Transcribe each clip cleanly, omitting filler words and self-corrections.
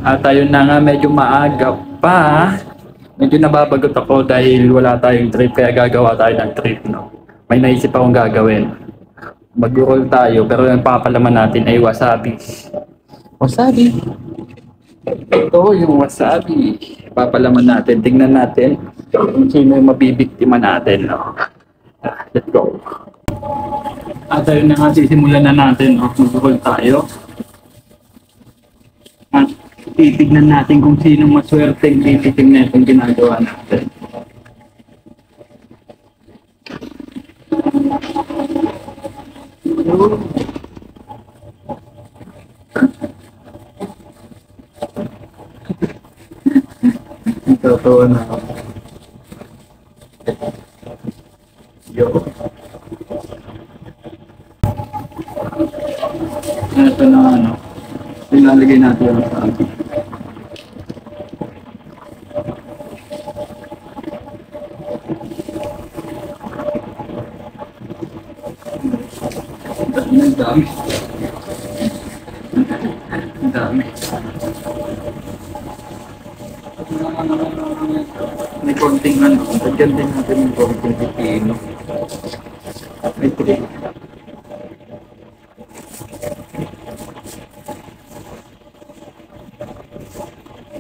At ayun na nga, medyo maaga pa. Medyo nababagot ako dahil wala tayong trip, kaya gagawa tayo ng trip, no? May naisip akong gagawin. Mag-roll tayo, pero yung papalaman natin ay wasabi. Wasabi? Ito yung wasabi. Papalaman natin, tingnan natin kung sino yung mabibiktima natin, no? Let's go. At ayun na nga, sisimulan na natin, no? Mag-roll tayo. At titignan natin kung sino maswerteng tititing na itong ginagawa natin. Totoo na ako. Yo. Ito na ano. Ilalagay natin yung sabi. Dami. Dami. May konting ano. Lagyan din natin yung konting pipino. May trick.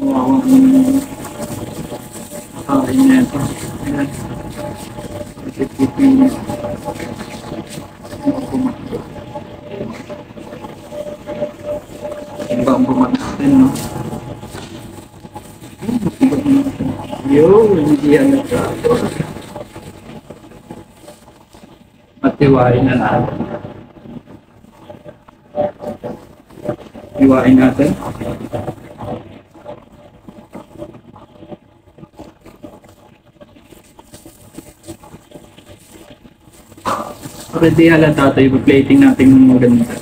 Wow. Ay, neto. Ayan. May pipino. Ibang natin, no? Yo, hindi yan nagkato. Matiwain na natin. Iwain natin. Ready halata tayo, plating natin ng maganda.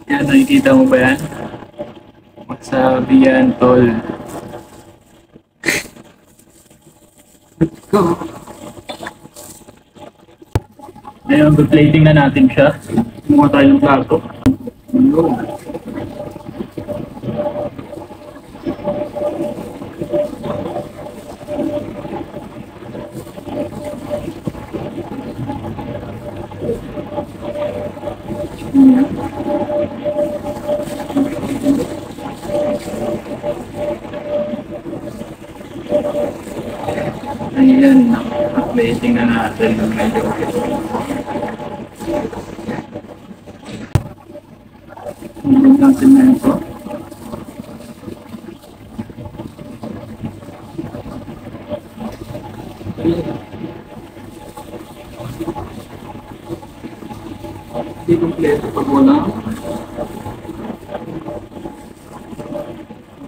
Yan, nakikita mo ba yan? Wasabi yan, tol. Let's go. Ngayon, plating na natin siya. Kumuha tayo ng plato. Hello. Ayan, plating na natin. Medyo natin na ito. Hindi kompleto pag wala.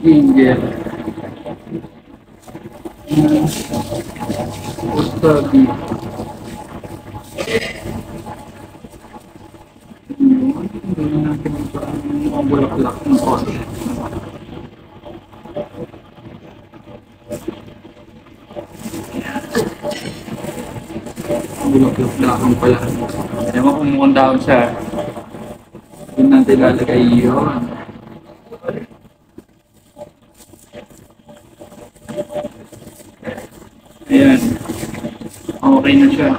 Ginger. Wasabi. Gawin natin ang bulaklak ng konti. Bulaklak pala. Ewan ko mukhang daon siya. Doon natin lalagay yun. Ayan. Okay na siya.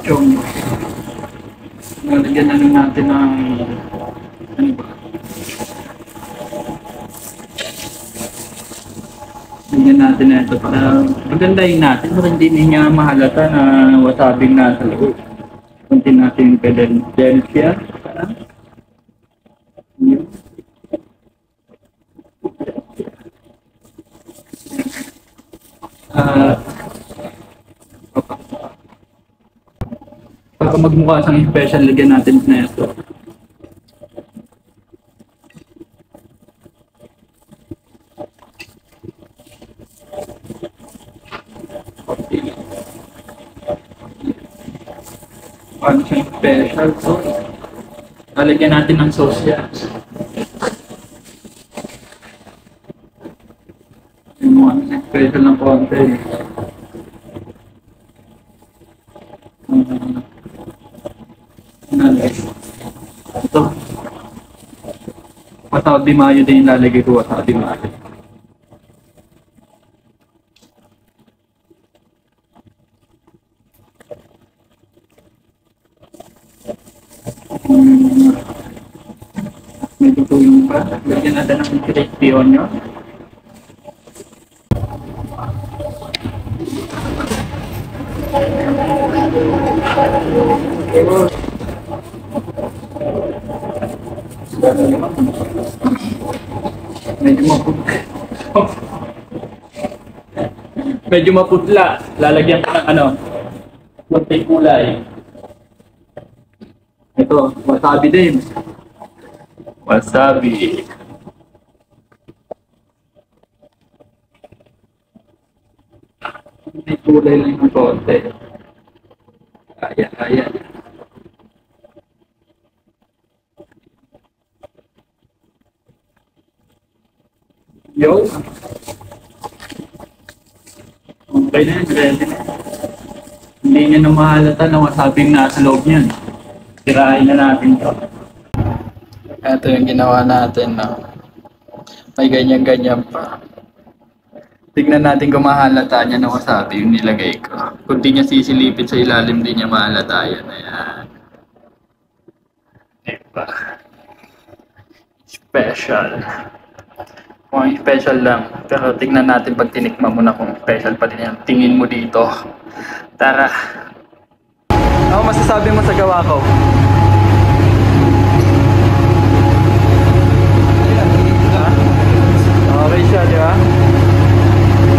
Chong. Nalagyan na lang natin ng ano ba? Lagyan natin na ito para magandahin natin para hindi niya mahalata na wasabing nasa loob. Kunti natin yung Philadelphia. Para magmukha sang special, lagyan natin na ito. Paano siyang special sauce? Lalagyan natin ng sauce yan. Yung mga special ng konti. Ito. Wasabi mayo din yung lalagay ko. Wasabi mayo. Medyo tulong pa. Lagyan natin ng crispy onion. Medyo maputla. Lalagyan ko ng ano, konting kulay. Ito, wasabi din. Wasabi. May kulay lang ng konti. Ayan, ayan. Yo. Okay na, ready na. Hindi niya na mahalata na wasabing nasa loob niyan. Tirahin na natin ito. Ito yung ginawa natin, no? May ganyan-ganyan pa. Tignan natin kung mahalata niya na wasabi yung nilagay ko. Kung di niya sisilipin sa ilalim, di niya mahalata yan. Ayan. Diba? Special. Mukhang special lang. Pero tignan natin pag tinikman mo na kung special pa din yan. Tingin mo dito. Tara. Ano masasabi mo sa gawa ko? Okay siya, di ba?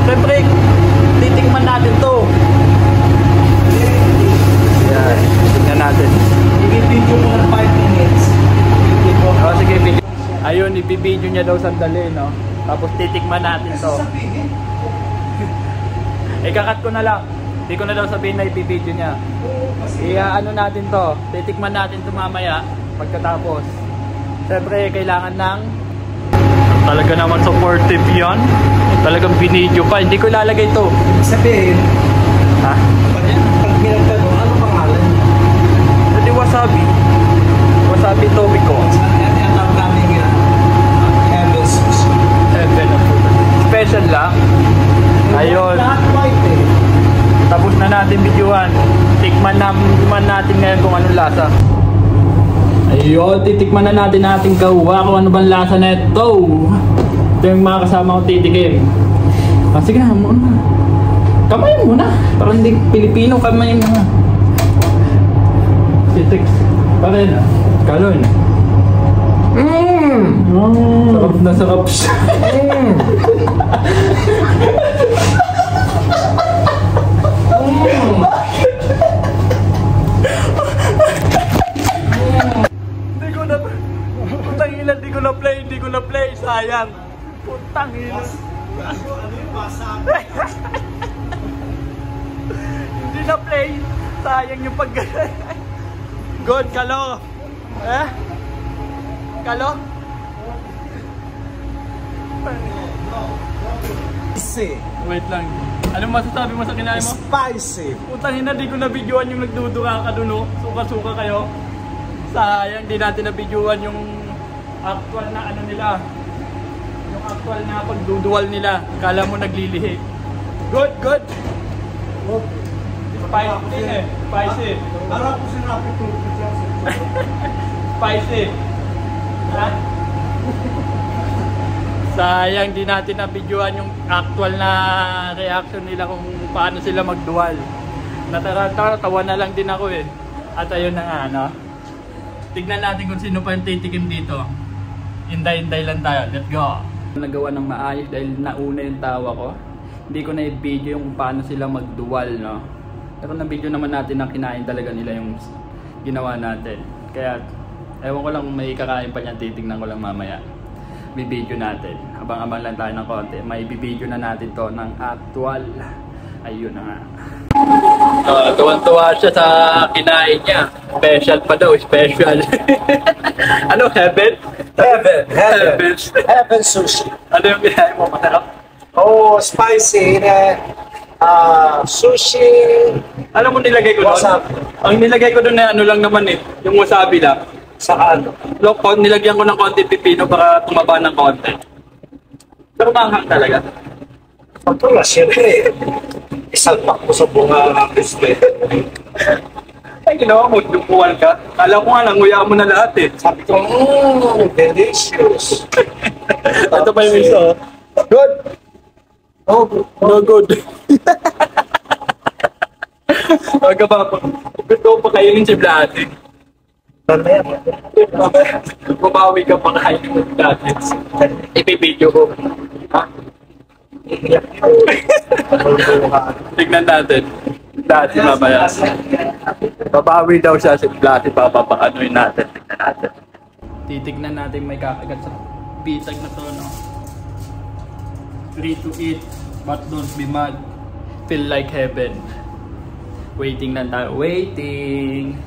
Siyempre, titikman natin to. Yan, tignan natin. I-video mo ng 5 minutes. Oh, sige, video. Ayun, ibibideo niya daw sandali, no? Tapos titikman natin to. Ikakat ko na lang. Hindi ko na daw sabihin na ibibideo niya. Ano natin to. Titikman natin to mamaya. Pagkatapos. Siyempre, kailangan ng... Talaga naman supportive yan. Talagang binidyo pa. Hindi ko ilalagay to. Sabihin, Ha? pag pinagtanong, ano pangalan niya? Hindi wasabi. Wasabi topic ko. Yan yung tawag namin yan. Heaven sauce. Special lang. Ayun. Lahat white eh. Tapos na natin videoan. Tikman natin ngayon kung anong lasa. Ayun, titikman na natin ating gawa kung ano bang lasa na ito. Ito yung mga kasama kong titikim. Sige na, muna. Kamayin muna. Parang hindi Pilipino, kamayin muna. Sitix. Parin. Kalon. Sarap na sarap siya. Hindi ko na play, sayang. Putang ina. Hindi na play, sayang yung pag... Good, kalo. Kalo? Spicy. Wait lang. Anong masasabi mo sa kinain mo? Spicy. Putang ina, di ko na videoan yung nagduduka ka dun, oh. Suka-suka kayo. Sayang, di natin na videoan yung actual na ano nila. Yung actual na pagduduwal nila. Kala mo naglilihi. Good, good. Spicy eh. Spicy. Harap ko sinabi ko. Spicy. Ha? Sayang, di natin na videoan yung actual na reaction nila kung paano sila magduwal. Tawa na lang din ako eh. At ayun na nga, no? Tignan natin kung sino pa yung titikim dito. Inday-inday lang tayo. Let's go! Nagawa ng maayos dahil nauna yung tawa ko. Hindi ko na i-video yung paano sila magduwal, no? Pero na video naman natin na kinain talaga nila yung ginawa natin. Kaya ewan ko lang kung may kakain pa niyan, titignan ko lang mamaya. Bibidyo natin. Abang-abang lang tayo ng konti. May bibidyo na natin to ng actual. Ayun na nga. Tuwan-tuwa siya sa kinain niya. Special pa daw, special. Ano, heaven? Heaven sushi. Ano yung kinain mo? Masarap? Oh, spicy. Sushi. Alam mo nilagay ko doon? Wasabi. Ang nilagay ko doon na ano lang naman eh. Yung wasabi lang. Sa ano? Look, nilagyan ko ng konti pipino para tumaba ng konti. Pero manghang talaga. Ito nga, siyempre. Isalpak mo sa bunga ng biscuit. Ay, ginawa mo, dupuan ka. Kala ko nga, nanguya mo na lahat eh. Sabi ko, delicious. Ito pa yung isa. Oh. Good. Oh, good. No good. Huwag ka pa. Gusto ko pa kainin si Vlad. Mamaya. Bumawi ka pa kainin si Vlad. Ipipidyo ko. Ha? Tignan natin. Vlad, mamaya. Babawi daw siya si Vlad. Papapakanoin natin. Tignan natin. Titignan natin may kakagat sa bitag na to, no? Free to eat, but don't be mad. Feel like heaven. Waiting na tayo. Waiting.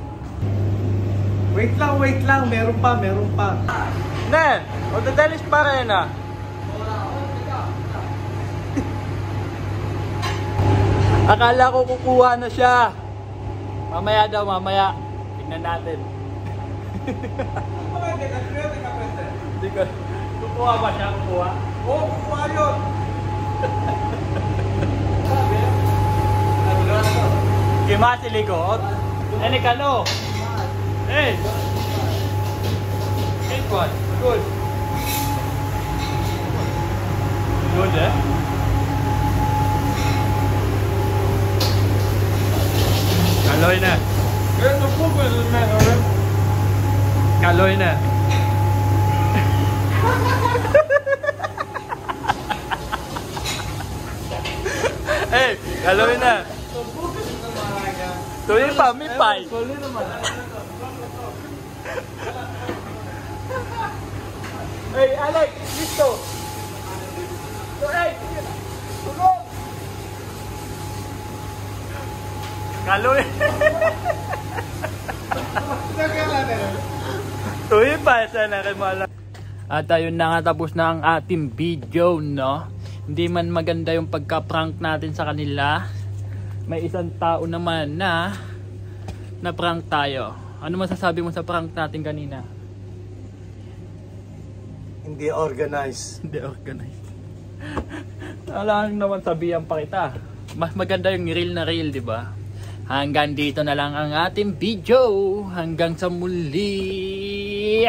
Wait lang. Meron pa. Nen, magdadalis pa rin ah. Akala ko kukuha na siya. Mamaya daw, mamaya. Tingnan natin. Hindi ko. Kukuha ba siya? Kukuha? Oh, kukuha yun. Gimasi ligot. Ini kalo. Eh. Good one. Good. Good eh. Kaloy na. Kaloy na. Eh, kaloy na. Tuloy pa, may pay. Hey, Alex, listo. So, hey, tulong. Kaloy. Tuloy pa, sana kay Mala. At ayun na nga, tapos na ang ating video, no? Hindi man maganda yung pagka-prank natin sa kanila. May isang tao naman na prank tayo. Ano masasabi mo sa prank natin kanina? Hindi organized. Hindi organized. Alam naman sabihan pa kita. Mas maganda yung real na real, di ba? Hanggang dito na lang ang ating video. Hanggang sa muli.